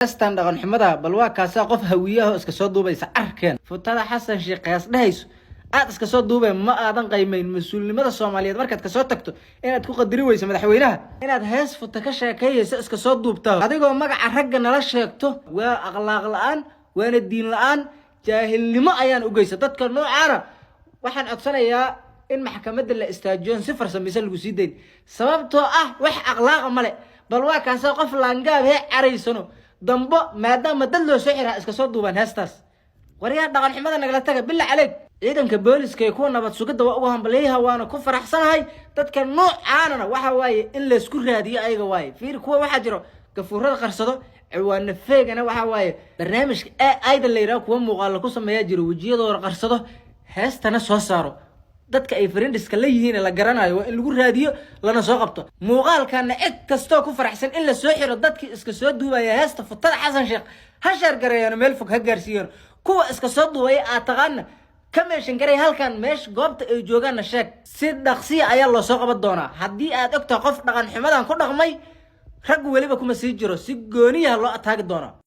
استان dhaqan xumada bal waa kaasa qof hawiyaha iska soo duubaysa arkeen futada xasan sheekh qiyaas dhahayso aad iska soo duubay ma aadan qiimeyn mas'uulnimada Soomaaliyeed markaad ka soo tagto inaad ku qadari weyso madaxweynaha inaad hees futa ka sheekayeyso iska soo duubtaa adigoo magaca ragga nala sheegto waa akhlaaq la'aan waana diin la'aan jaahilnimo ayaan u geysay dadka noocaana waxaan codsanayaa in maxkamadda la istaajiyo si farsamaysan lagu sii deyn sababtoo ah wax akhlaaq ma leh bal waa kaasa qof laangaab he caraysano dambo maadaama dad loo soo xiraa iska soo duuban heestaas wariyaha dhaqan xumada nagala taga bilaa caleeg ciidanka booliska ee kuwa nabad sugidda waa ugu hambaleeyaha waana ku faraxsanahay dadka noocaana waxa waaye in la isku raadiyo ayaga waaye fiir kuwa waxa jiro gafuurada qarsado ciwaana feegana waxa waaye barnaamijka ayda la yiraahdo kuwa muuqaal ku sameeya jiro wajiyadooda qarsado heestana soo saaro dadka ay friendiska la yihiin la garanayo in lagu raadiyo lana soo qabto muuqaalkana cid kasto ku faraxsan in la soo xiro dadkii iska soo duubaya heesta futada xasan sheekh ha shar gareeyaan meel fog ha gaarsiiyaan kuwa iska soo duubay taqaan kameeshan garay halkan meesh goobta ay joogaan sheeg si dhaqsi ayaa loo soo qaban doonaa hadii aad ogtahay qof dhaqan xumadan ku dhaqmay rag waliba kuma sii jiro si gooniyaha loo ataagi doonaa